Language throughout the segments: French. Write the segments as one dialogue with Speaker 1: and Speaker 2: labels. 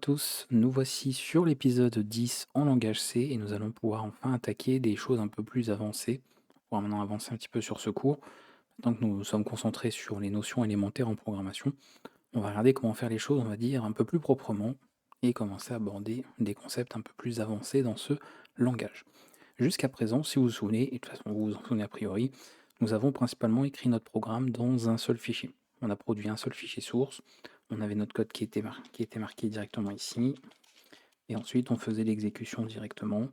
Speaker 1: tous, nous voici sur l'épisode 10 en langage C et nous allons pouvoir enfin attaquer des choses un peu plus avancées. On va maintenant avancer un petit peu sur ce cours. Tant que nous sommes concentrés sur les notions élémentaires en programmation, on va regarder comment faire les choses, on va dire, un peu plus proprement et commencer à aborder des concepts un peu plus avancés dans ce langage. Jusqu'à présent, si vous vous souvenez, et de toute façon vous vous en souvenez a priori, nous avons principalement écrit notre programme dans un seul fichier. On a produit un seul fichier source, on avait notre code qui était marqué directement ici, et ensuite on faisait l'exécution directement,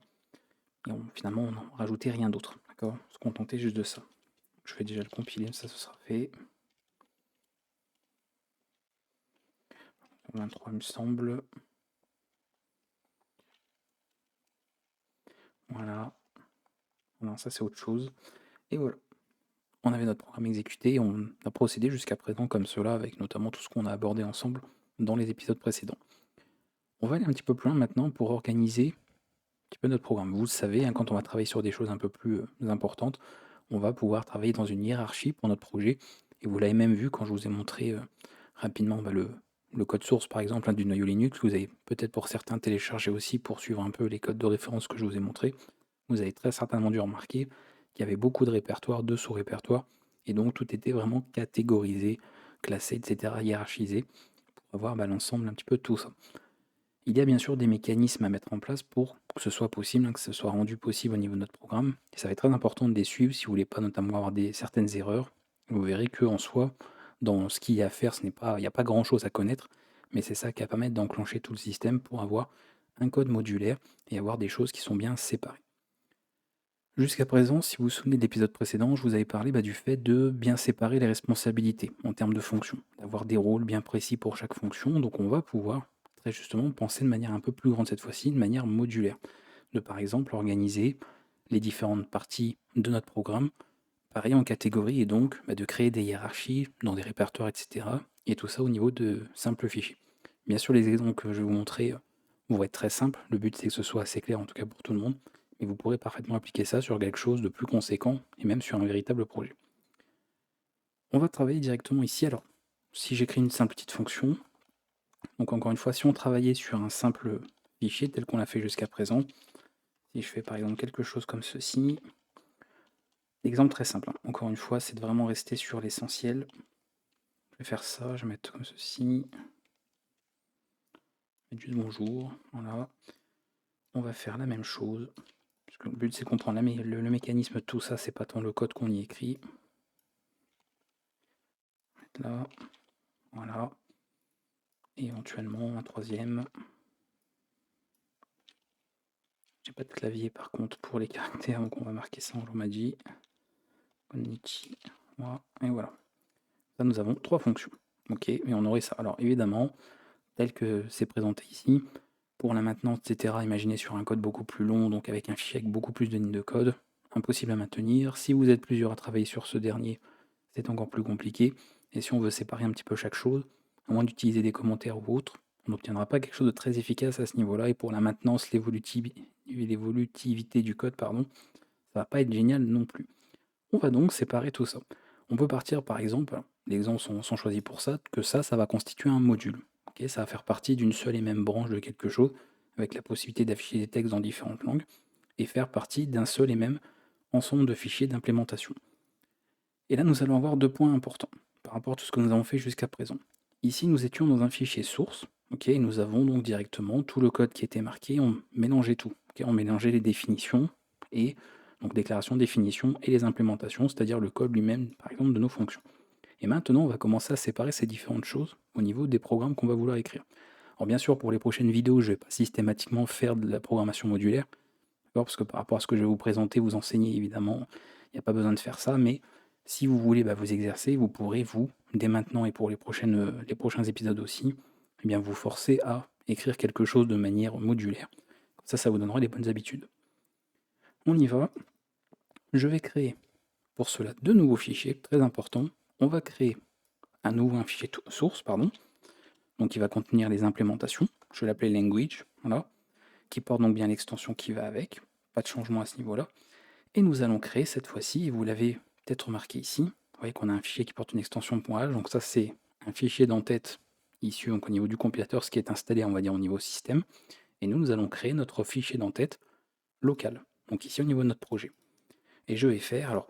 Speaker 1: et finalement on n'en rajoutait rien d'autre, d'accord? On se contentait juste de ça. Je vais déjà le compiler, ça ce sera fait. 23 il me semble. Voilà. Non, ça c'est autre chose. Et voilà. On avait notre programme exécuté et on a procédé jusqu'à présent comme cela, avec notamment tout ce qu'on a abordé ensemble dans les épisodes précédents. On va aller un petit peu plus loin maintenant pour organiser un petit peu notre programme. Vous le savez, hein, quand on va travailler sur des choses un peu plus importantes, on va pouvoir travailler dans une hiérarchie pour notre projet. Et vous l'avez même vu quand je vous ai montré rapidement le code source, par exemple, hein, du noyau Linux. Vous avez peut-être pour certains téléchargé aussi pour suivre un peu les codes de référence que je vous ai montrés. Vous avez très certainement dû remarquer qu'il y avait beaucoup de répertoires, de sous-répertoires, et donc tout était vraiment catégorisé, classé, etc., hiérarchisé, pour avoir l'ensemble un petit peu de tout ça. Il y a bien sûr des mécanismes à mettre en place pour que ce soit possible, hein, que ce soit rendu possible au niveau de notre programme. Et ça va être très important de les suivre si vous voulez pas notamment avoir certaines erreurs. Vous verrez qu'en soi, dans ce qu'il y a à faire, il n'y a pas grand-chose à connaître, mais c'est ça qui va permettre d'enclencher tout le système pour avoir un code modulaire et avoir des choses qui sont bien séparées. Jusqu'à présent, si vous vous souvenez de l'épisode précédent, je vous avais parlé du fait de bien séparer les responsabilités en termes de fonctions, d'avoir des rôles bien précis pour chaque fonction. Donc on va pouvoir très justement penser de manière un peu plus grande cette fois-ci, de manière modulaire. De par exemple organiser les différentes parties de notre programme, pareil en catégorie, et donc de créer des hiérarchies dans des répertoires, etc. Et tout ça au niveau de simples fichiers. Bien sûr, les exemples que je vais vous montrer vont être très simples. Le but c'est que ce soit assez clair, en tout cas pour tout le monde. Et vous pourrez parfaitement appliquer ça sur quelque chose de plus conséquent et même sur un véritable projet. On va travailler directement ici. Alors, si j'écris une simple petite fonction, donc encore une fois, si on travaillait sur un simple fichier tel qu'on l'a fait jusqu'à présent, si je fais par exemple quelque chose comme ceci, exemple très simple, hein. Encore une fois, c'est de vraiment rester sur l'essentiel. Je vais faire ça, je vais mettre comme ceci, mettre juste bonjour, voilà. On va faire la même chose, parce que le but c'est comprendre le mécanisme de tout ça, c'est pas tant le code qu'on y écrit. Là, voilà. Et éventuellement un troisième. J'ai pas de clavier par contre pour les caractères, donc on va marquer ça en romaji. Konnichiwa, et voilà. Là nous avons trois fonctions. Ok, et on aurait ça. Alors évidemment, tel que c'est présenté ici, pour la maintenance, etc., imaginez sur un code beaucoup plus long, donc avec un fichier avec beaucoup plus de lignes de code, impossible à maintenir. Si vous êtes plusieurs à travailler sur ce dernier, c'est encore plus compliqué. Et si on veut séparer un petit peu chaque chose, à moins d'utiliser des commentaires ou autre, on n'obtiendra pas quelque chose de très efficace à ce niveau-là. Et pour la maintenance, l'évolutivité du code, pardon, ça va pas être génial non plus. On va donc séparer tout ça. On peut partir par exemple, les exemples sont choisis pour ça, que ça va constituer un module. Ok, ça va faire partie d'une seule et même branche de quelque chose, avec la possibilité d'afficher des textes dans différentes langues, et faire partie d'un seul et même ensemble de fichiers d'implémentation. Et là, nous allons avoir deux points importants par rapport à tout ce que nous avons fait jusqu'à présent. Ici, nous étions dans un fichier source, ok, et nous avons donc directement tout le code qui était marqué, on mélangeait tout. Ok, on mélangeait les définitions, et donc déclaration, définition, et les implémentations, c'est-à-dire le code lui-même, par exemple, de nos fonctions. Et maintenant, on va commencer à séparer ces différentes choses au niveau des programmes qu'on va vouloir écrire. Alors bien sûr, pour les prochaines vidéos, je ne vais pas systématiquement faire de la programmation modulaire, parce que par rapport à ce que je vais vous présenter, vous enseigner, évidemment, il n'y a pas besoin de faire ça, mais si vous voulez vous exercer, vous pourrez, vous, dès maintenant et pour les prochains épisodes aussi, vous forcer à écrire quelque chose de manière modulaire. Comme ça vous donnera les bonnes habitudes. On y va. Je vais créer pour cela deux nouveaux fichiers, très importants. On va créer un fichier source, pardon, donc qui va contenir les implémentations. Je vais l'appeler language, voilà, qui porte donc bien l'extension qui va avec. Pas de changement à ce niveau-là. Et nous allons créer cette fois-ci, et vous l'avez peut-être remarqué ici, vous voyez qu'on a un fichier qui porte une extension .h, donc ça c'est un fichier d'entête issu donc au niveau du compilateur, ce qui est installé, on va dire, au niveau système. Et nous allons créer notre fichier d'entête local, donc ici au niveau de notre projet. Et je vais faire, alors,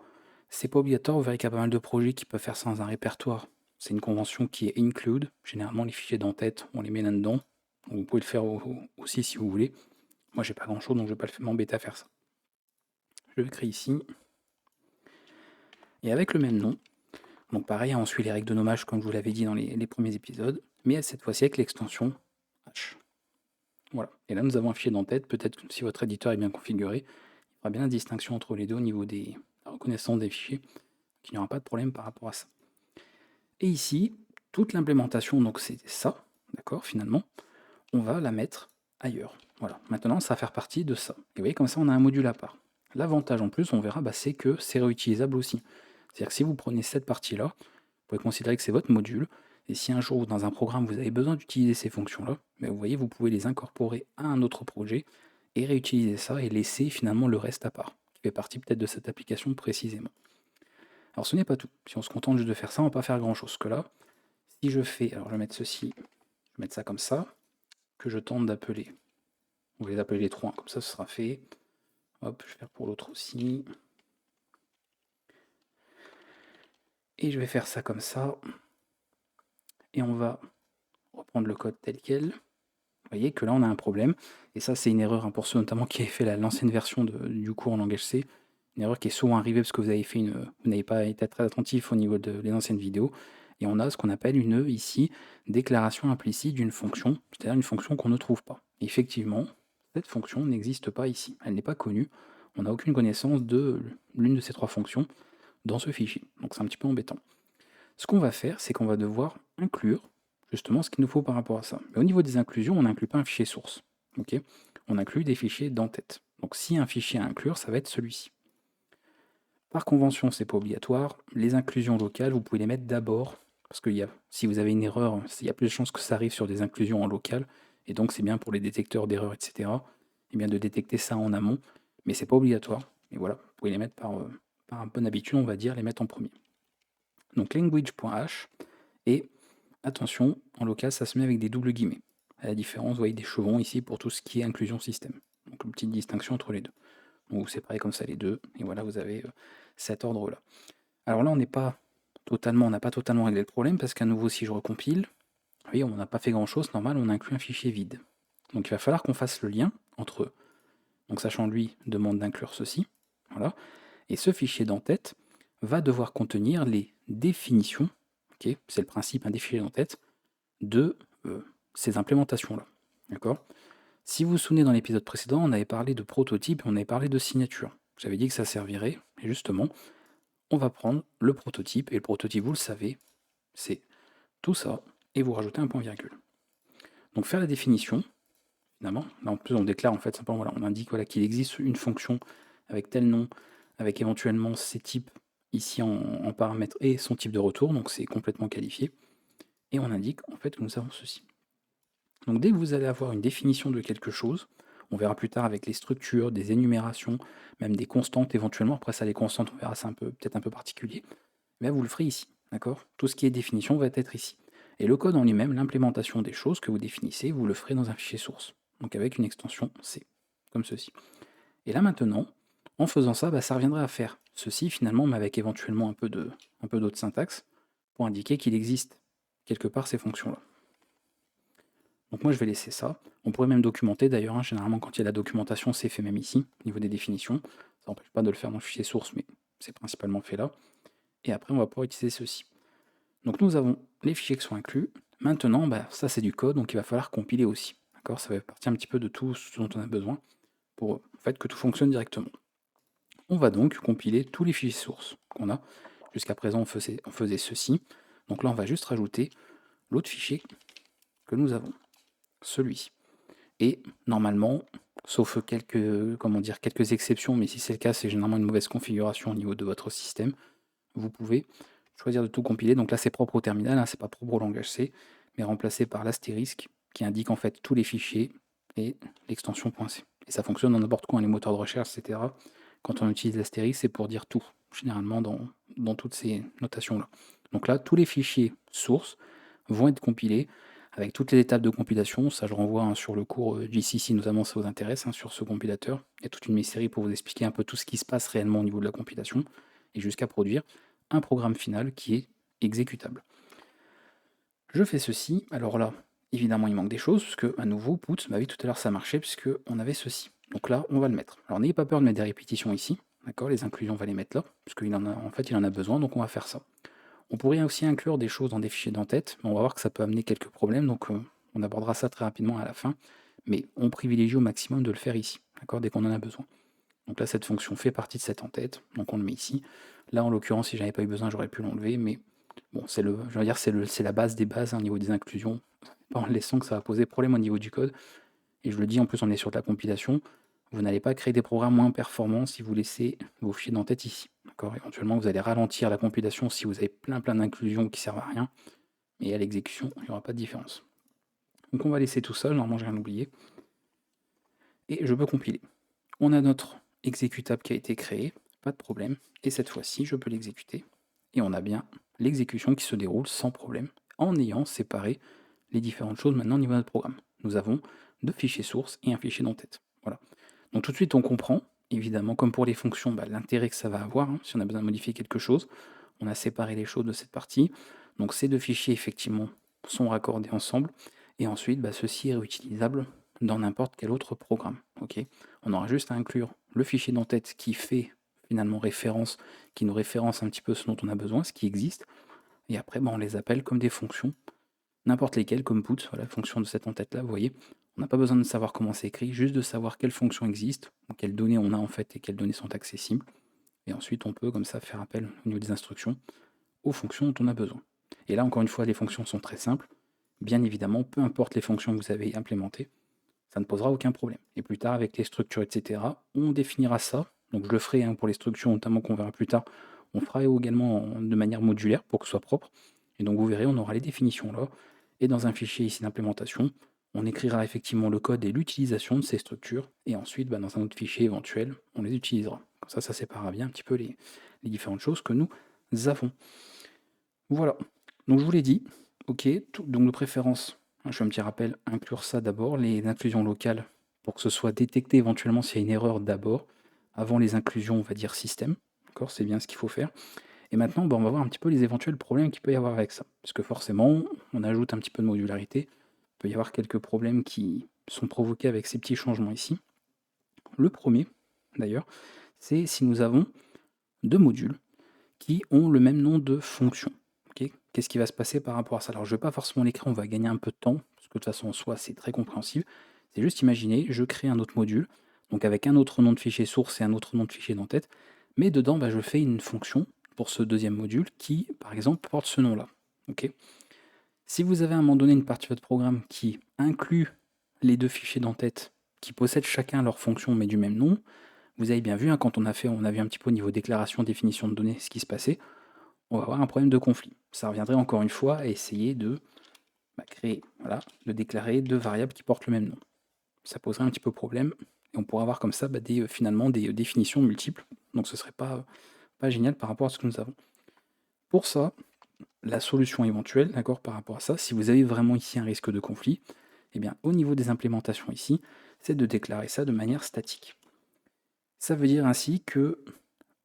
Speaker 1: c'est pas obligatoire, vous verrez qu'il y a pas mal de projets qui peuvent faire ça dans un répertoire. C'est une convention qui est include. Généralement, les fichiers d'entête, on les met là-dedans. Vous pouvez le faire aussi si vous voulez. Moi, j'ai pas grand-chose, donc je vais pas m'embêter à faire ça. Je vais créer ici. Et avec le même nom. Donc pareil, on suit les règles de nommage comme je vous l'avais dit dans les premiers épisodes, mais cette fois-ci avec l'extension H. Voilà. Et là, nous avons un fichier d'entête. Peut-être que si votre éditeur est bien configuré, il fera bien la distinction entre les deux au niveau de la reconnaissance des fichiers. Il n'y aura pas de problème par rapport à ça. Et ici, toute l'implémentation, donc c'est ça, d'accord, finalement, on va la mettre ailleurs. Voilà, maintenant ça va faire partie de ça. Et vous voyez, comme ça on a un module à part. L'avantage en plus, on verra, c'est que c'est réutilisable aussi. C'est-à-dire que si vous prenez cette partie-là, vous pouvez considérer que c'est votre module, et si un jour dans un programme vous avez besoin d'utiliser ces fonctions-là, vous voyez, vous pouvez les incorporer à un autre projet et réutiliser ça et laisser finalement le reste à part, qui fait partie peut-être de cette application précisément. Alors ce n'est pas tout. Si on se contente juste de faire ça, on ne va pas faire grand-chose. Que là, si je fais, alors je vais mettre ceci, je vais mettre ça comme ça, que je tente d'appeler, on va les appeler les trois, comme ça ce sera fait. Hop, je vais faire pour l'autre aussi. Et je vais faire ça comme ça. Et on va reprendre le code tel quel. Vous voyez que là on a un problème. Et ça c'est une erreur pour ceux notamment qui avaient fait l'ancienne version du cours en langage C. Une erreur qui est souvent arrivée parce que vous n'avez pas été très attentif au niveau des anciennes vidéos. Et on a ce qu'on appelle ici, déclaration implicite d'une fonction, c'est-à-dire une fonction qu'on ne trouve pas. Et effectivement, cette fonction n'existe pas ici. Elle n'est pas connue. On n'a aucune connaissance de l'une de ces trois fonctions dans ce fichier. Donc c'est un petit peu embêtant. Ce qu'on va faire, c'est qu'on va devoir inclure justement ce qu'il nous faut par rapport à ça. Mais au niveau des inclusions, on n'inclut pas un fichier source. Okay, on inclut des fichiers d'entête. Donc si un fichier à inclure, ça va être celui-ci. Par convention, c'est pas obligatoire. Les inclusions locales, vous pouvez les mettre d'abord, parce que si vous avez une erreur, il y a plus de chances que ça arrive sur des inclusions en local, et donc c'est bien pour les détecteurs d'erreurs, etc., et bien de détecter ça en amont, mais c'est pas obligatoire. Et voilà, vous pouvez les mettre par bonne habitude, on va dire, les mettre en premier. Donc language.h, et attention, en local, ça se met avec des doubles guillemets. À la différence, vous voyez des chevrons ici pour tout ce qui est inclusion système. Donc une petite distinction entre les deux. Donc vous séparez comme ça les deux, et voilà, vous avez cet ordre-là. Alors là, on n'a pas totalement réglé le problème, parce qu'à nouveau, si je recompile, vous voyez, on n'a pas fait grand-chose, normal, on inclut un fichier vide. Donc il va falloir qu'on fasse le lien entre eux. Donc sachant lui demande d'inclure ceci, voilà, et ce fichier d'entête va devoir contenir les définitions, okay, c'est le principe, des fichiers d'entête, de ces implémentations-là. D'accord ? Si vous vous souvenez dans l'épisode précédent, on avait parlé de prototype et on avait parlé de signature. J'avais dit que ça servirait, et justement, on va prendre le prototype, et le prototype, vous le savez, c'est tout ça, et vous rajoutez un point virgule. Donc faire la définition, finalement, là en plus on déclare en fait simplement, voilà, on indique qu'il existe une fonction avec tel nom, avec éventuellement ces types ici en paramètres et son type de retour, donc c'est complètement qualifié, et on indique en fait que nous avons ceci. Donc dès que vous allez avoir une définition de quelque chose, on verra plus tard avec les structures, des énumérations, même des constantes éventuellement, après ça les constantes on verra, c'est peut-être un peu particulier, mais vous le ferez ici, d'accord ? Tout ce qui est définition va être ici. Et le code en lui-même, l'implémentation des choses que vous définissez, vous le ferez dans un fichier source, donc avec une extension C, comme ceci. Et là maintenant, en faisant ça, ça reviendrait à faire ceci finalement, mais avec éventuellement un peu d'autre syntaxe, pour indiquer qu'il existe quelque part ces fonctions-là. Donc moi je vais laisser ça. On pourrait même documenter d'ailleurs, généralement quand il y a la documentation, c'est fait même ici, au niveau des définitions. Ça n'empêche pas de le faire dans le fichier source, mais c'est principalement fait là. Et après on va pouvoir utiliser ceci. Donc nous avons les fichiers qui sont inclus. Maintenant, ça c'est du code, donc il va falloir compiler aussi. D'accord ? Ça va partir un petit peu de tout ce dont on a besoin pour en fait, que tout fonctionne directement. On va donc compiler tous les fichiers sources qu'on a. Jusqu'à présent, on faisait ceci. Donc là, on va juste rajouter l'autre fichier que nous avons, celui-ci. Et normalement, sauf quelques exceptions, mais si c'est le cas, c'est généralement une mauvaise configuration au niveau de votre système, vous pouvez choisir de tout compiler. Donc là, c'est propre au terminal, c'est pas propre au langage C, mais remplacé par l'astérisque qui indique en fait tous les fichiers et l'extension .c. Et ça fonctionne dans n'importe quoi, les moteurs de recherche, etc. Quand on utilise l'astérisque, c'est pour dire tout, généralement dans toutes ces notations-là. Donc là, tous les fichiers sources vont être compilés avec toutes les étapes de compilation. Ça, je renvoie sur le cours GCC, notamment, ça vous intéresse, sur ce compilateur. Il y a toute une série pour vous expliquer un peu tout ce qui se passe réellement au niveau de la compilation, et jusqu'à produire un programme final qui est exécutable. Je fais ceci, alors là, évidemment, il manque des choses, parce que, à nouveau, put, oui, tout à l'heure, ça marchait, puisque on avait ceci. Donc là, on va le mettre. Alors, n'ayez pas peur de mettre des répétitions ici, d'accord? Les inclusions, on va les mettre là, parce qu'il il en a besoin, donc on va faire ça. On pourrait aussi inclure des choses dans des fichiers d'entête, mais on va voir que ça peut amener quelques problèmes, donc on abordera ça très rapidement à la fin, mais on privilégie au maximum de le faire ici, d'accord, dès qu'on en a besoin. Donc là, cette fonction fait partie de cette entête, donc on le met ici. Là, en l'occurrence, si j'avais pas eu besoin, j'aurais pu l'enlever, mais bon, c'est la base des bases au niveau des inclusions, pas en laissant que ça va poser problème au niveau du code. Et je le dis, en plus, on est sur de la compilation. Vous n'allez pas créer des programmes moins performants si vous laissez vos fichiers d'entête ici. D'accord. Éventuellement, vous allez ralentir la compilation si vous avez plein d'inclusions qui servent à rien. Et à l'exécution, il n'y aura pas de différence. Donc on va laisser tout ça, normalement j'ai rien oublié. Et je peux compiler. On a notre exécutable qui a été créé, pas de problème. Et cette fois-ci, je peux l'exécuter. Et on a bien l'exécution qui se déroule sans problème, en ayant séparé les différentes choses maintenant au niveau de notre programme. Nous avons deux fichiers sources et un fichier d'entête. Voilà. Donc tout de suite, on comprend, évidemment, comme pour les fonctions, l'intérêt que ça va avoir, si on a besoin de modifier quelque chose. On a séparé les choses de cette partie. Donc ces deux fichiers, effectivement, sont raccordés ensemble. Et ensuite, ceci est réutilisable dans n'importe quel autre programme. Okay, on aura juste à inclure le fichier d'entête qui fait finalement référence, qui nous référence un petit peu ce dont on a besoin, ce qui existe. Et après, on les appelle comme des fonctions, n'importe lesquelles, comme put, voilà, fonction de cette entête-là, vous voyez. On n'a pas besoin de savoir comment c'est écrit, juste de savoir quelle fonction existe, quelles données on a en fait et quelles données sont accessibles. Et ensuite, on peut comme ça faire appel au niveau des instructions aux fonctions dont on a besoin. Et là, encore une fois, les fonctions sont très simples. Bien évidemment, peu importe les fonctions que vous avez implémentées, ça ne posera aucun problème. Et plus tard, avec les structures, etc., on définira ça. Donc je le ferai pour les structures, notamment qu'on verra plus tard. On fera également de manière modulaire pour que ce soit propre. Et donc vous verrez, on aura les définitions là. Et dans un fichier ici d'implémentation, on écrira effectivement le code et l'utilisation de ces structures. Et ensuite, dans un autre fichier éventuel, on les utilisera. Comme ça séparera bien un petit peu les différentes choses que nous avons. Voilà. Donc je vous l'ai dit, ok, donc de préférence, je fais un petit rappel, inclure ça d'abord, les inclusions locales, pour que ce soit détecté éventuellement s'il y a une erreur d'abord, avant les inclusions, on va dire système, d'accord, c'est bien ce qu'il faut faire. Et maintenant, on va voir un petit peu les éventuels problèmes qu'il peut y avoir avec ça, parce que forcément, on ajoute un petit peu de modularité, il peut y avoir quelques problèmes qui sont provoqués avec ces petits changements ici. Le premier, d'ailleurs, c'est si nous avons deux modules qui ont le même nom de fonction. Qu'est-ce qui va se passer par rapport à ça? Alors je ne vais pas forcément l'écrire, on va gagner un peu de temps, parce que de toute façon en soi c'est très compréhensible. C'est juste imaginer, je crée un autre module, donc avec un autre nom de fichier source et un autre nom de fichier d'entête, mais dedans je fais une fonction pour ce deuxième module qui, par exemple, porte ce nom-là. Si vous avez à un moment donné une partie de votre programme qui inclut les deux fichiers d'entête, qui possèdent chacun leur fonction mais du même nom, vous avez bien vu, quand on a vu un petit peu au niveau déclaration, définition de données, ce qui se passait, on va avoir un problème de conflit. Ça reviendrait encore une fois à essayer de créer, de déclarer deux variables qui portent le même nom. Ça poserait un petit peu problème, et on pourrait avoir comme ça finalement des définitions multiples, donc ce serait pas génial par rapport à ce que nous avons. Pour ça, la solution éventuelle, d'accord, par rapport à ça, si vous avez vraiment ici un risque de conflit, eh bien, au niveau des implémentations ici, c'est de déclarer ça de manière statique. Ça veut dire ainsi que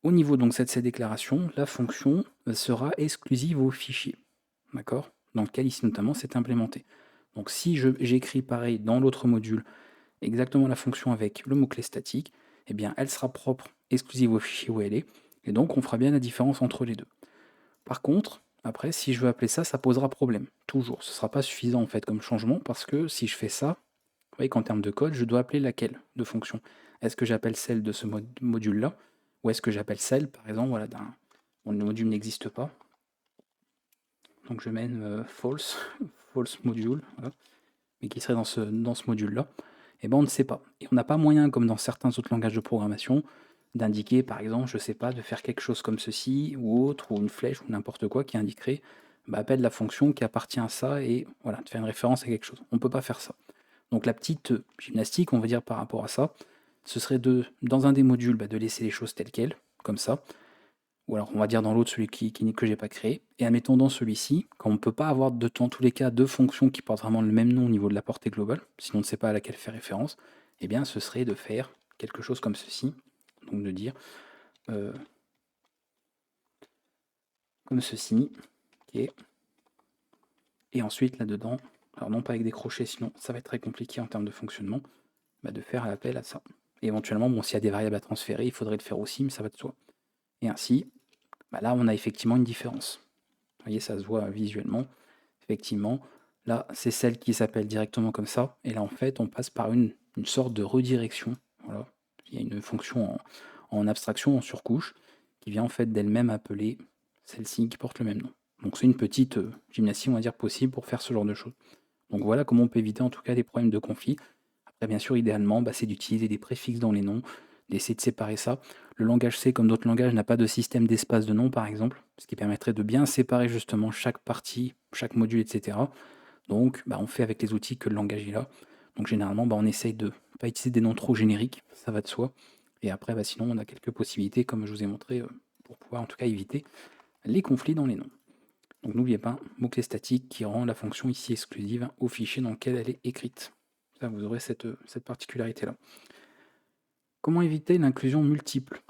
Speaker 1: au niveau donc de cette déclaration, la fonction sera exclusive au fichier, d'accord, dans lequel ici notamment c'est implémenté. Donc si j'écris pareil dans l'autre module exactement la fonction avec le mot-clé statique, eh bien elle sera propre, exclusive au fichier où elle est, et donc on fera bien la différence entre les deux. Par contre, après, si je veux appeler ça, ça posera problème, toujours. Ce ne sera pas suffisant en fait comme changement, parce que si je fais ça, vous voyez qu'en termes de code, je dois appeler laquelle de fonction? Est-ce que j'appelle celle de ce module-là, ou est-ce que j'appelle celle, par exemple, voilà, le module n'existe pas, donc je mène false, false module, voilà, mais qui serait dans ce module-là, et on ne sait pas. Et on n'a pas moyen, comme dans certains autres langages de programmation, d'indiquer, par exemple, je ne sais pas, de faire quelque chose comme ceci, ou autre, ou une flèche, ou n'importe quoi, qui indiquerait, appelle la fonction qui appartient à ça, et voilà, de faire une référence à quelque chose. On ne peut pas faire ça. Donc la petite gymnastique, on va dire, par rapport à ça, ce serait dans un des modules, de laisser les choses telles quelles, comme ça, ou alors on va dire dans l'autre celui que j'ai pas créé, et admettons dans celui-ci, quand on ne peut pas avoir dans tous les cas deux fonctions qui portent vraiment le même nom au niveau de la portée globale, si on ne sait pas à laquelle faire référence, eh bien ce serait de faire quelque chose comme ceci, donc de dire comme ceci, ok, et ensuite là-dedans, alors non pas avec des crochets, sinon ça va être très compliqué en termes de fonctionnement, de faire appel à ça. Et éventuellement, bon, s'il y a des variables à transférer, il faudrait le faire aussi, mais ça va de soi. Et ainsi, là, on a effectivement une différence. Vous voyez, ça se voit visuellement. Effectivement, là, c'est celle qui s'appelle directement comme ça. Et là, en fait, on passe par une sorte de redirection. Voilà. Il y a une fonction en abstraction, en surcouche, qui vient en fait d'elle-même appeler celle-ci qui porte le même nom. Donc c'est une petite gymnastie, on va dire, possible pour faire ce genre de choses. Donc voilà comment on peut éviter en tout cas des problèmes de conflit. Après, bien sûr, idéalement, c'est d'utiliser des préfixes dans les noms, d'essayer de séparer ça. Le langage C, comme d'autres langages, n'a pas de système d'espace de nom, par exemple, ce qui permettrait de bien séparer justement chaque partie, chaque module, etc. Donc, on fait avec les outils que le langage il a. Donc, généralement, on essaye de ne pas utiliser des noms trop génériques, ça va de soi. Et après, sinon, on a quelques possibilités, comme je vous ai montré, pour pouvoir en tout cas éviter les conflits dans les noms. Donc, n'oubliez pas, mot-clé statique qui rend la fonction ici exclusive au fichier dans lequel elle est écrite. Ça, vous aurez cette particularité-là. Comment éviter l'inclusion multiple?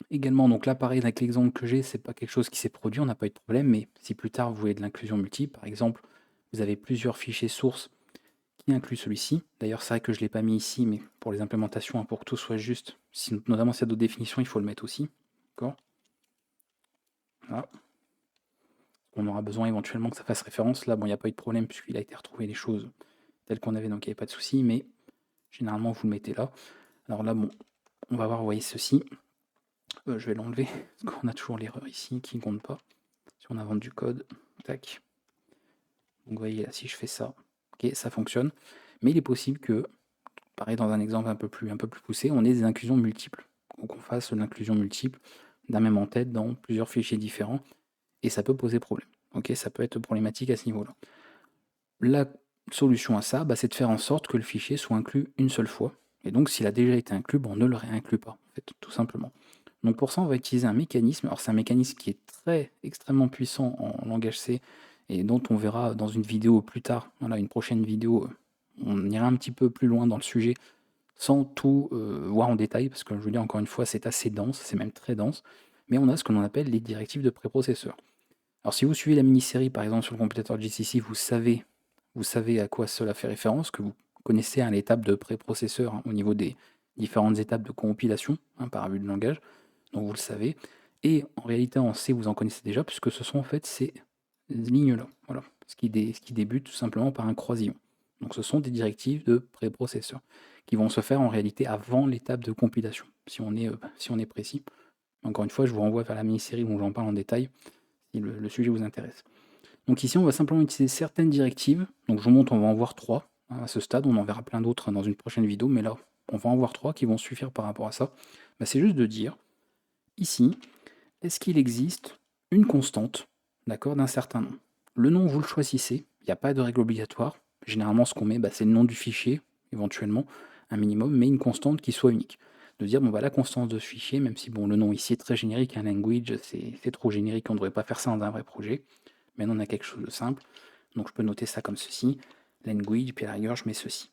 Speaker 1: Également, donc là, pareil, avec l'exemple que j'ai, c'est pas quelque chose qui s'est produit, on n'a pas eu de problème, mais si plus tard vous voulez de l'inclusion multiple, par exemple, vous avez plusieurs fichiers sources qui incluent celui-ci. D'ailleurs, c'est vrai que je ne l'ai pas mis ici, mais pour les implémentations, pour que tout soit juste, notamment s'il y a d'autres définitions, il faut le mettre aussi. D'accord. Voilà. On aura besoin éventuellement que ça fasse référence. Là, il n'y a pas eu de problème puisqu'il a été retrouvé les choses telles qu'on avait, donc il n'y avait pas de souci, mais généralement, vous le mettez là. Alors là, on va voir, vous voyez ceci. Je vais l'enlever, parce qu'on a toujours l'erreur ici qui ne compte pas. Si on invente du code, tac. Donc vous voyez là, si je fais ça, ok, ça fonctionne. Mais il est possible que, pareil dans un exemple un peu plus poussé, on ait des inclusions multiples. Donc on fasse l'inclusion multiple d'un même en-tête dans plusieurs fichiers différents, et ça peut poser problème. Ok, ça peut être problématique à ce niveau-là. La solution à ça, c'est de faire en sorte que le fichier soit inclus une seule fois. Et donc s'il a déjà été inclus, on ne le réinclut pas, en fait, tout simplement. Donc pour ça, on va utiliser un mécanisme. Alors c'est un mécanisme qui est extrêmement puissant en langage C et dont on verra dans une vidéo plus tard. Voilà, une prochaine vidéo, on ira un petit peu plus loin dans le sujet sans tout voir en détail, parce que je vous dis encore une fois, c'est assez dense, c'est même très dense. Mais on a ce que l'on appelle les directives de préprocesseur. Alors si vous suivez la mini-série par exemple sur le compilateur GCC, vous savez à quoi cela fait référence, que vous connaissez l'étape de préprocesseur au niveau des différentes étapes de compilation par abus de langage, donc vous le savez. Et en réalité en C vous en connaissez déjà, puisque ce sont en fait ces lignes-là, voilà, ce qui débute tout simplement par un croisillon. Donc ce sont des directives de préprocesseur qui vont se faire en réalité avant l'étape de compilation, si on est précis. Encore une fois, je vous renvoie vers la mini-série où j'en parle en détail, si le sujet vous intéresse. Donc ici, on va simplement utiliser certaines directives. Donc je vous montre, on va en voir 3 à ce stade. On en verra plein d'autres dans une prochaine vidéo, mais là, on va en voir 3 qui vont suffire par rapport à ça. C'est juste de dire, ici, est-ce qu'il existe une constante, d'accord, d'un certain nom? Le nom, vous le choisissez, il n'y a pas de règle obligatoire. Généralement, ce qu'on met, c'est le nom du fichier, éventuellement, un minimum, mais une constante qui soit unique. De dire, la constance de ce fichier, même si le nom ici est très générique, un language, c'est trop générique, on ne devrait pas faire ça dans un vrai projet. Maintenant, on a quelque chose de simple. Donc, je peux noter ça comme ceci. Language, puis à la rigueur, je mets ceci.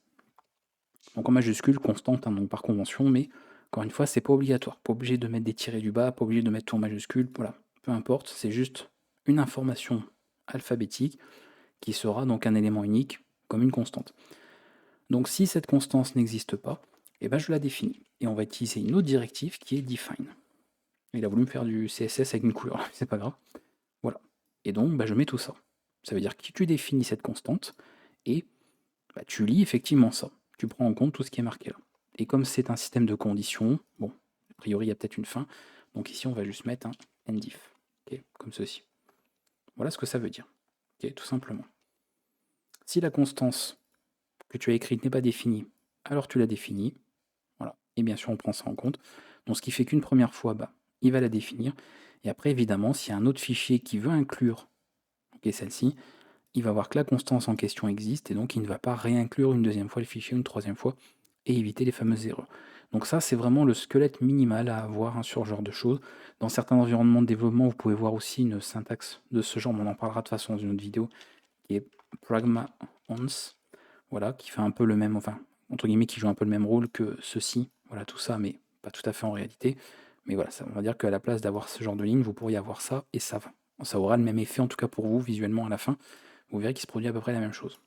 Speaker 1: Donc, en majuscule, constante, donc par convention, mais encore une fois, c'est pas obligatoire. Pas obligé de mettre des tirets du bas, pas obligé de mettre tout en majuscule. Voilà, peu importe, c'est juste une information alphabétique qui sera donc un élément unique comme une constante. Donc, si cette constance n'existe pas, je la définis. Et on va utiliser une autre directive qui est define. Il a voulu me faire du CSS avec une couleur, c'est pas grave. Voilà. Et donc, je mets tout ça. Ça veut dire que tu définis cette constante et tu lis effectivement ça. Tu prends en compte tout ce qui est marqué là. Et comme c'est un système de conditions, a priori il y a peut-être une fin, donc ici on va juste mettre un endif, comme ceci. Voilà ce que ça veut dire, tout simplement. Si la constance que tu as écrite n'est pas définie, alors tu la définis, voilà. Et bien sûr on prend ça en compte. Donc ce qui fait qu'une première fois, il va la définir, et après évidemment s'il y a un autre fichier qui veut inclure celle-ci, il va voir que la constance en question existe et donc il ne va pas réinclure une deuxième fois le fichier, une troisième fois, et éviter les fameuses erreurs. Donc ça, c'est vraiment le squelette minimal à avoir, hein, sur ce genre de choses. Dans certains environnements de développement, vous pouvez voir aussi une syntaxe de ce genre, mais on en parlera de toute façon dans une autre vidéo, qui est Pragma Ons, voilà, qui fait un peu le même, enfin, entre guillemets, qui joue un peu le même rôle que ceci, voilà, tout ça, mais pas tout à fait en réalité. Mais voilà, ça, on va dire qu'à la place d'avoir ce genre de ligne, vous pourriez avoir ça, et ça aura le même effet, en tout cas pour vous, visuellement à la fin. Vous verrez qu'il se produit à peu près la même chose.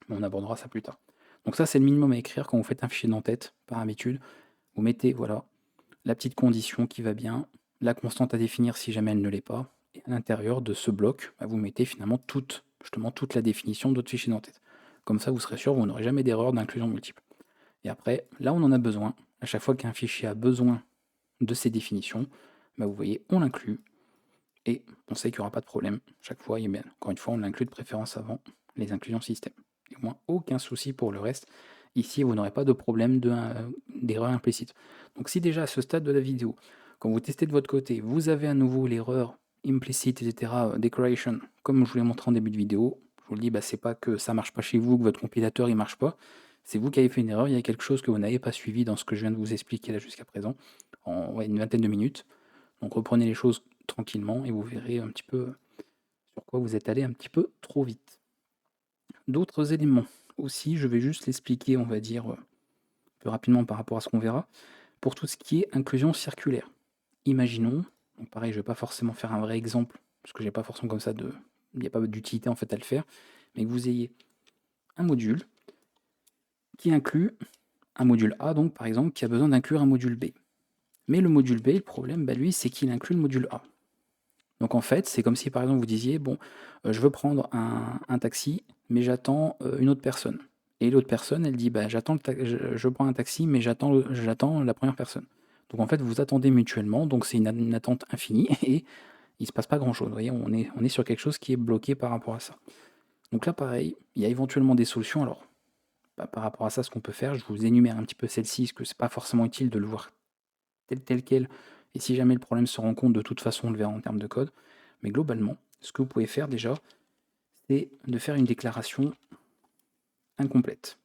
Speaker 1: Mais on abordera ça plus tard. Donc ça, c'est le minimum à écrire quand vous faites un fichier d'entête, par habitude. Vous mettez, voilà, la petite condition qui va bien, la constante à définir si jamais elle ne l'est pas, et à l'intérieur de ce bloc, bah, vous mettez finalement justement toute la définition de votre fichier d'entête. Comme ça, vous serez sûr, vous n'aurez jamais d'erreur d'inclusion multiple. Et après, là, on en a besoin. À chaque fois qu'un fichier a besoin de ces définitions, bah, vous voyez, on l'inclut, et on sait qu'il n'y aura pas de problème. Chaque fois, et bien, encore une fois, on l'inclut de préférence avant les inclusions système. Et au moins, aucun souci pour le reste. Ici, vous n'aurez pas de problème d'erreur implicite. Donc si déjà à ce stade de la vidéo, quand vous testez de votre côté, vous avez à nouveau l'erreur implicite, etc., declaration, comme je vous l'ai montré en début de vidéo, je vous le dis, bah, c'est pas que ça marche pas chez vous, que votre compilateur il marche pas, c'est vous qui avez fait une erreur, il y a quelque chose que vous n'avez pas suivi dans ce que je viens de vous expliquer là jusqu'à présent, en une vingtaine de minutes. Donc reprenez les choses tranquillement et vous verrez un petit peu sur quoi vous êtes allé un petit peu trop vite. D'autres éléments aussi, je vais juste l'expliquer, on va dire, plus rapidement par rapport à ce qu'on verra, pour tout ce qui est inclusion circulaire. Imaginons, donc pareil, je ne vais pas forcément faire un vrai exemple, parce que j'ai pas forcément comme ça il n'y a pas d'utilité en fait à le faire, mais que vous ayez un module qui inclut un module A, donc par exemple, qui a besoin d'inclure un module B. Mais le module B, le problème, bah, lui, c'est qu'il inclut le module A. Donc en fait, c'est comme si par exemple vous disiez, bon, je veux prendre un taxi, mais j'attends une autre personne. Et l'autre personne, elle dit, bah, je prends un taxi, mais j'attends la première personne. Donc en fait, vous attendez mutuellement, donc c'est une attente infinie, et il ne se passe pas grand-chose. Vous voyez, on est sur quelque chose qui est bloqué par rapport à ça. Donc là, pareil, il y a éventuellement des solutions. Alors, bah, par rapport à ça, ce qu'on peut faire, je vous énumère un petit peu celle-ci, parce que c'est pas forcément utile de le voir tel quel. Et si jamais le problème se rencontre, de toute façon, on le verra en termes de code. Mais globalement, ce que vous pouvez faire déjà, c'est de faire une déclaration incomplète.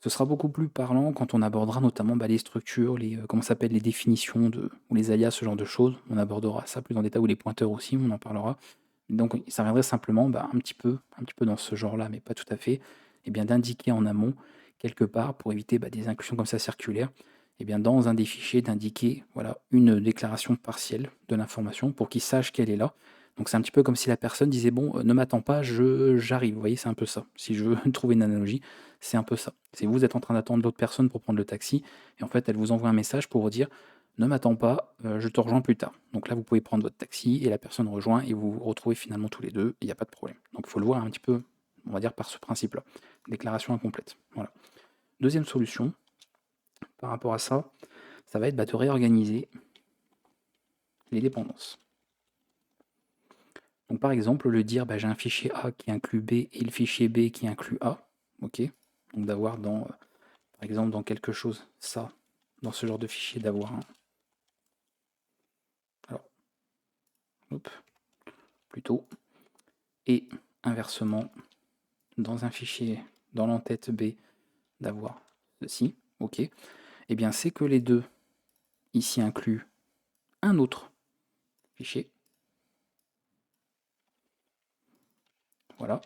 Speaker 1: Ce sera beaucoup plus parlant quand on abordera notamment les structures, comment s'appelle, les définitions ou les alias, ce genre de choses. On abordera ça plus en détail, ou les pointeurs aussi, on en parlera. Donc ça viendrait simplement un petit peu dans ce genre-là, mais pas tout à fait, et bien d'indiquer en amont, quelque part, pour éviter des inclusions comme ça circulaires, et bien dans un des fichiers, d'indiquer voilà, une déclaration partielle de l'information pour qu'il sache qu'elle est là. Donc c'est un petit peu comme si la personne disait, bon, ne m'attends pas, j'arrive. Vous voyez, c'est un peu ça. Si je veux trouver une analogie, c'est un peu ça. C'est vous êtes en train d'attendre l'autre personne pour prendre le taxi, et en fait, elle vous envoie un message pour vous dire, ne m'attends pas, je te rejoins plus tard. Donc là, vous pouvez prendre votre taxi et la personne rejoint et vous vous retrouvez finalement tous les deux, il n'y a pas de problème. Donc il faut le voir un petit peu, on va dire, par ce principe-là. Déclaration incomplète. Voilà. Deuxième solution, par rapport à ça, ça va être de réorganiser les dépendances. Donc par exemple, le dire, j'ai un fichier A qui inclut B et le fichier B qui inclut A. Ok. Donc d'avoir par exemple, dans quelque chose, ça, dans ce genre de fichier, d'avoir un... Alors, hop, plutôt. Et inversement, dans un fichier, dans l'entête B, d'avoir ceci, ok, et bien c'est que les deux ici incluent un autre fichier, voilà,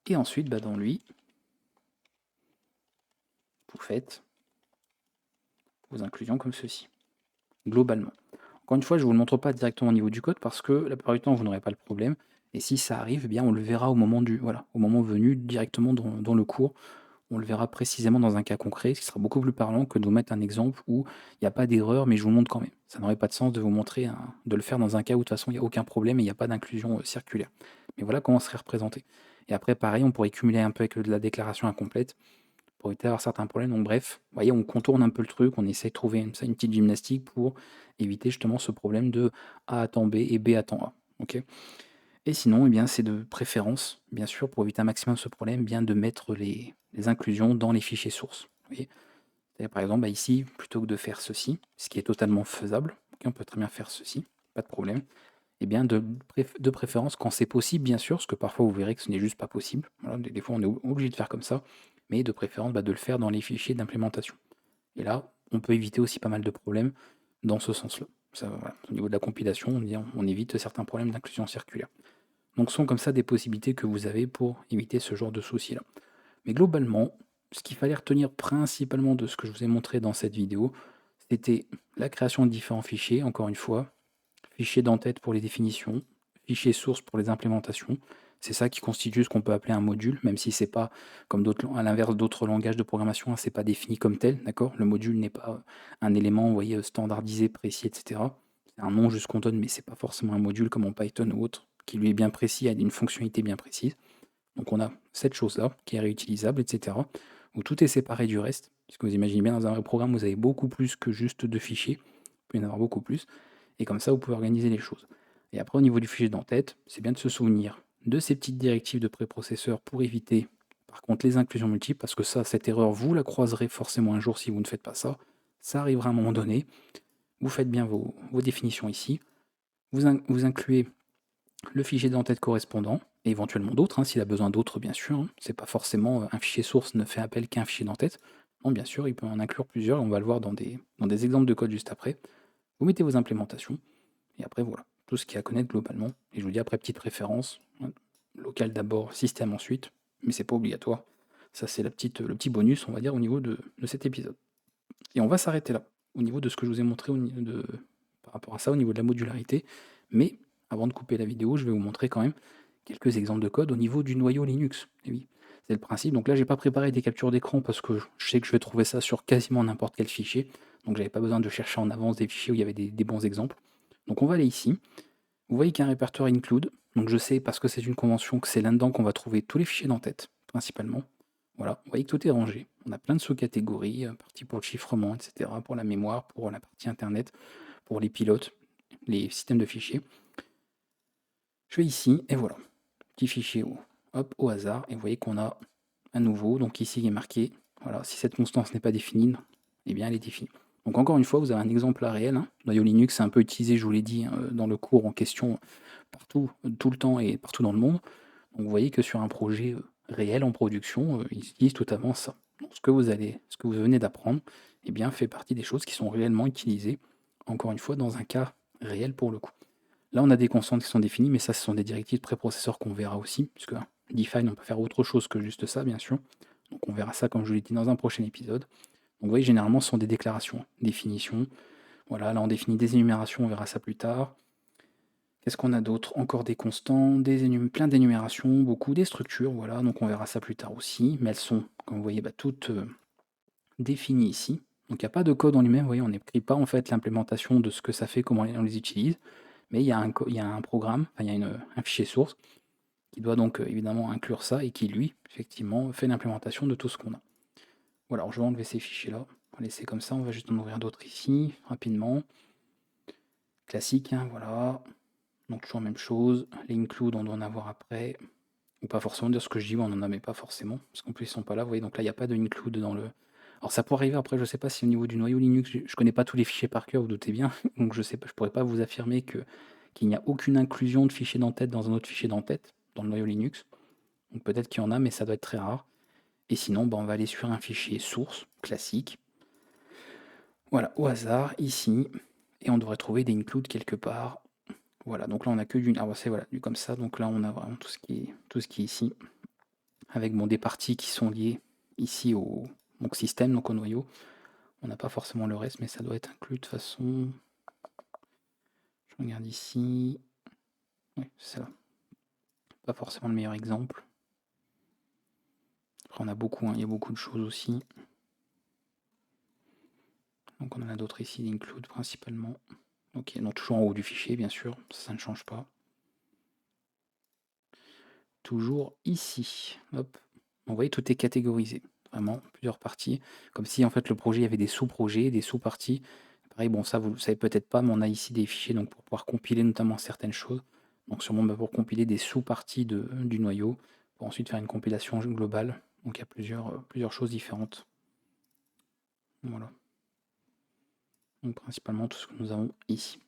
Speaker 1: et ensuite dans lui, vous faites vos inclusions comme ceci, globalement. Encore une fois, je ne vous le montre pas directement au niveau du code parce que la plupart du temps, vous n'aurez pas le problème, et si ça arrive, eh bien on le verra au moment au moment venu directement dans le cours. On le verra précisément dans un cas concret, ce qui sera beaucoup plus parlant que de vous mettre un exemple où il n'y a pas d'erreur, mais je vous le montre quand même. Ça n'aurait pas de sens de vous montrer, de le faire dans un cas où de toute façon il n'y a aucun problème et il n'y a pas d'inclusion circulaire. Mais voilà comment serait représenté. Et après, pareil, on pourrait cumuler un peu avec de la déclaration incomplète pour éviter d'avoir certains problèmes. Donc bref, vous voyez, on contourne un peu le truc, on essaie de trouver une petite gymnastique pour éviter justement ce problème de A attend B et B attend A. Ok. Et sinon, eh bien, c'est de préférence, bien sûr, pour éviter un maximum ce problème, bien de mettre les inclusions dans les fichiers sources. Vous voyez. Par exemple, ici, plutôt que de faire ceci, ce qui est totalement faisable, on peut très bien faire ceci, pas de problème, et bien de préférence, quand c'est possible, bien sûr, parce que parfois vous verrez que ce n'est juste pas possible, voilà, des fois on est obligé de faire comme ça, mais de préférence de le faire dans les fichiers d'implémentation. Et là, on peut éviter aussi pas mal de problèmes dans ce sens-là. Ça, voilà. Au niveau de la compilation, on évite certains problèmes d'inclusion circulaire. Donc ce sont comme ça des possibilités que vous avez pour éviter ce genre de soucis-là. Mais globalement, ce qu'il fallait retenir principalement de ce que je vous ai montré dans cette vidéo, c'était la création de différents fichiers, encore une fois, fichier d'entête pour les définitions, fichier source pour les implémentations. C'est ça qui constitue ce qu'on peut appeler un module, même si c'est pas, comme d'autres, à l'inverse d'autres langages de programmation, hein, c'est pas défini comme tel, d'accord? Le module n'est pas un élément, vous voyez, standardisé, précis, etc. C'est un nom juste qu'on donne, mais c'est pas forcément un module comme en Python ou autre, qui lui est bien précis, a une fonctionnalité bien précise. Donc on a cette chose-là, qui est réutilisable, etc., où tout est séparé du reste, parce que vous imaginez bien, dans un vrai programme, vous avez beaucoup plus que juste deux fichiers, il peut y en avoir beaucoup plus, et comme ça, vous pouvez organiser les choses. Et après, au niveau du fichier d'entête, c'est bien de se souvenir de ces petites directives de préprocesseur pour éviter, par contre, les inclusions multiples, parce que ça, cette erreur, vous la croiserez forcément un jour si vous ne faites pas ça. Ça arrivera à un moment donné. Vous faites bien vos définitions ici. Vous incluez le fichier d'entête correspondant, et éventuellement d'autres, hein, s'il a besoin d'autres, bien sûr. Hein. C'est pas forcément un fichier source ne fait appel qu'à un fichier d'entête. Non, bien sûr, il peut en inclure plusieurs, on va le voir dans des exemples de code juste après. Vous mettez vos implémentations, et après voilà, tout ce qu'il y a à connaître globalement. Et je vous dis après, petite référence, hein, local d'abord, système ensuite, mais c'est pas obligatoire. Ça c'est le petit bonus, on va dire, au niveau de cet épisode. Et on va s'arrêter là, au niveau de ce que je vous ai montré par rapport à ça, au niveau de la modularité. Mais avant de couper la vidéo, je vais vous montrer quand même quelques exemples de code au niveau du noyau Linux. Et oui, c'est le principe. Donc là, j'ai pas préparé des captures d'écran parce que je sais que je vais trouver ça sur quasiment n'importe quel fichier. Donc j'avais pas besoin de chercher en avance des fichiers où il y avait des bons exemples. Donc on va aller ici. Vous voyez qu'il y a un répertoire include. Donc je sais, parce que c'est une convention, que c'est là-dedans qu'on va trouver tous les fichiers d'entête, principalement. Voilà, vous voyez que tout est rangé. On a plein de sous-catégories, partie pour le chiffrement, etc., pour la mémoire, pour la partie internet, pour les pilotes, les systèmes de fichiers. Je vais ici, et voilà. Petit fichier hop, au hasard, et vous voyez qu'on a à nouveau, donc ici il est marqué, voilà, si cette constance n'est pas définie, eh bien elle est définie. Donc encore une fois, vous avez un exemple là réel. Hein. Noyau Linux, c'est un peu utilisé, je vous l'ai dit, dans le cours en question, partout, tout le temps et partout dans le monde. Donc vous voyez que sur un projet réel en production, ils utilisent totalement ça. Donc ce que vous venez d'apprendre, eh bien, fait partie des choses qui sont réellement utilisées, encore une fois, dans un cas réel pour le coup. Là, on a des constantes qui sont définies, mais ça, ce sont des directives de préprocesseur qu'on verra aussi, puisque define, on peut faire autre chose que juste ça, bien sûr. Donc on verra ça, comme je vous l'ai dit, dans un prochain épisode. Donc vous voyez, généralement, ce sont des déclarations, définitions. Voilà, là, on définit des énumérations, on verra ça plus tard. Qu'est-ce qu'on a d'autre? Encore des constants, plein d'énumérations, beaucoup, des structures, voilà, donc on verra ça plus tard aussi, mais elles sont, comme vous voyez, toutes définies ici. Donc il n'y a pas de code en lui-même, vous voyez, on n'écrit pas en fait l'implémentation de ce que ça fait, comment on les utilise, mais il y a un programme, enfin, il y a un fichier source qui doit donc évidemment inclure ça et qui, lui, effectivement, fait l'implémentation de tout ce qu'on a. Voilà, alors je vais enlever ces fichiers-là, on va laisser comme ça, on va juste en ouvrir d'autres ici, rapidement. Classique, hein, voilà. Donc toujours la même chose, les include on doit en avoir après, ou pas forcément dire ce que je dis, on n'en a mais pas forcément, parce qu'en plus ils sont pas là, vous voyez, donc là il n'y a pas de include dans le... Alors ça pourrait arriver après, je sais pas si au niveau du noyau Linux, je connais pas tous les fichiers par cœur, vous doutez bien, donc je sais pas, je pourrais pas vous affirmer qu'il n'y a aucune inclusion de fichier d'entête dans un autre fichier d'entête, dans le noyau Linux, donc peut-être qu'il y en a, mais ça doit être très rare, et sinon on va aller sur un fichier source, classique, voilà, au hasard, ici, et on devrait trouver des includes quelque part. Voilà, donc là on a que du... Alors c'est voilà, du comme ça, donc là on a vraiment tout ce qui est ici, avec des parties qui sont liées ici au système, donc au noyau. On n'a pas forcément le reste, mais ça doit être inclus de façon... Je regarde ici... Oui, c'est ça. Pas forcément le meilleur exemple. Après on a beaucoup, hein, il y a beaucoup de choses aussi. Donc on en a d'autres ici, l'include principalement. Ok, donc toujours en haut du fichier, bien sûr, ça ne change pas. Toujours ici, hop. Vous voyez, tout est catégorisé, vraiment, plusieurs parties, comme si en fait le projet avait des sous-projets, des sous-parties. Pareil, bon ça vous le savez peut-être pas, mais on a ici des fichiers donc, pour pouvoir compiler notamment certaines choses. Donc sûrement pour compiler des sous-parties du noyau, pour ensuite faire une compilation globale. Donc il y a plusieurs choses différentes. Voilà. Donc principalement tout ce que nous avons ici.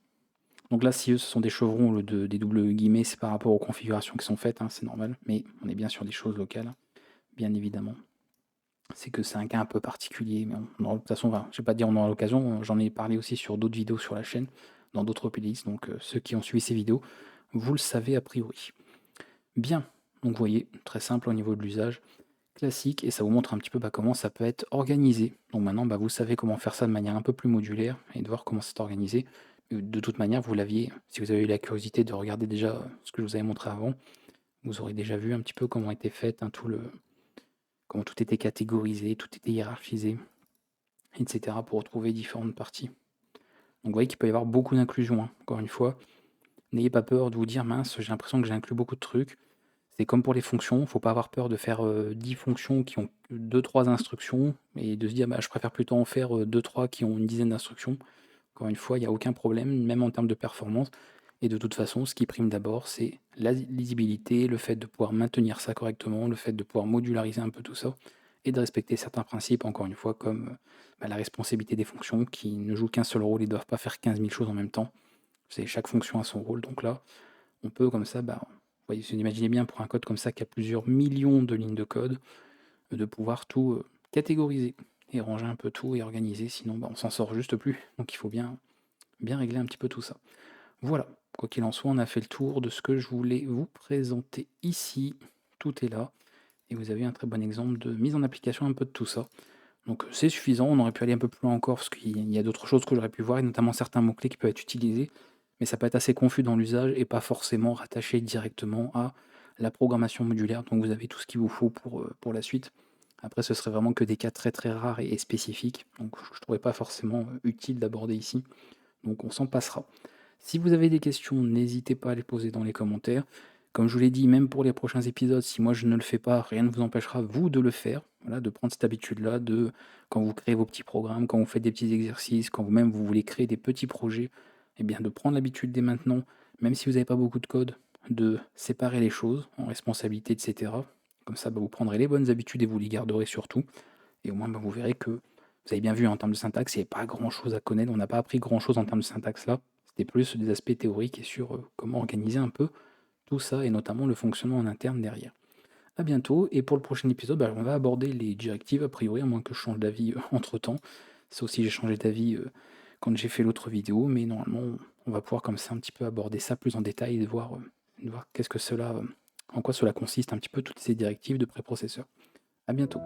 Speaker 1: Donc là, si eux, ce sont des chevrons, des doubles guillemets, c'est par rapport aux configurations qui sont faites, hein, c'est normal, mais on est bien sur des choses locales, bien évidemment. c'est que c'est un cas un peu particulier, mais de toute façon, je vais pas te dire on aura l'occasion, j'en ai parlé aussi sur d'autres vidéos sur la chaîne, dans d'autres playlists, donc ceux qui ont suivi ces vidéos, vous le savez a priori. Bien, donc vous voyez, très simple au niveau de l'usage, classique, et ça vous montre un petit peu comment ça peut être organisé. Donc maintenant, vous savez comment faire ça de manière un peu plus modulaire et de voir comment c'est organisé. De toute manière, vous l'aviez, si vous avez eu la curiosité de regarder déjà ce que je vous avais montré avant, vous aurez déjà vu un petit peu comment était fait comment tout était catégorisé, tout était hiérarchisé, etc. pour retrouver différentes parties. Donc vous voyez qu'il peut y avoir beaucoup d'inclusion, hein. Encore une fois, n'ayez pas peur de vous dire mince, j'ai l'impression que j'ai inclus beaucoup de trucs. C'est comme pour les fonctions, il ne faut pas avoir peur de faire 10 fonctions qui ont deux trois instructions et de se dire je préfère plutôt en faire 2-3 qui ont une dizaine d'instructions. Encore une fois, il n'y a aucun problème, même en termes de performance. Et de toute façon, ce qui prime d'abord, c'est la lisibilité, le fait de pouvoir maintenir ça correctement, le fait de pouvoir modulariser un peu tout ça, et de respecter certains principes, encore une fois, comme la responsabilité des fonctions, qui ne jouent qu'un seul rôle et ne doivent pas faire 15 000 choses en même temps. C'est chaque fonction a son rôle, donc là, on peut comme ça, vous voyez, vous imaginez bien pour un code comme ça qui a plusieurs millions de lignes de code, de pouvoir tout catégoriser et ranger un peu tout et organiser, sinon on s'en sort juste plus. Donc il faut bien régler un petit peu tout ça. Voilà, quoi qu'il en soit, on a fait le tour de ce que je voulais vous présenter ici. Tout est là. Et vous avez un très bon exemple de mise en application un peu de tout ça. Donc c'est suffisant, on aurait pu aller un peu plus loin encore, parce qu'il y a d'autres choses que j'aurais pu voir, et notamment certains mots-clés qui peuvent être utilisés, mais ça peut être assez confus dans l'usage et pas forcément rattaché directement à la programmation modulaire. Donc vous avez tout ce qu'il vous faut pour la suite. Après, ce serait vraiment que des cas très très rares et spécifiques, donc je ne trouvais pas forcément utile d'aborder ici. Donc on s'en passera. Si vous avez des questions, n'hésitez pas à les poser dans les commentaires. Comme je vous l'ai dit, même pour les prochains épisodes, si moi je ne le fais pas, rien ne vous empêchera, vous, de le faire. Voilà, de prendre cette habitude-là, de quand vous créez vos petits programmes, quand vous faites des petits exercices, quand vous-même vous voulez créer des petits projets, eh bien de prendre l'habitude dès maintenant, même si vous n'avez pas beaucoup de code, de séparer les choses en responsabilité, etc. Comme ça, vous prendrez les bonnes habitudes et vous les garderez surtout. Et au moins, vous verrez que vous avez bien vu en termes de syntaxe, il n'y avait pas grand-chose à connaître. On n'a pas appris grand-chose en termes de syntaxe là. C'était plus des aspects théoriques et sur comment organiser un peu tout ça, et notamment le fonctionnement en interne derrière. A bientôt, et pour le prochain épisode, on va aborder les directives, a priori, à moins que je change d'avis entre-temps. Ça aussi, j'ai changé d'avis quand j'ai fait l'autre vidéo, mais normalement, on va pouvoir comme ça un petit peu aborder ça plus en détail et de voir qu'est-ce que cela, en quoi cela consiste un petit peu toutes ces directives de préprocesseur. A bientôt.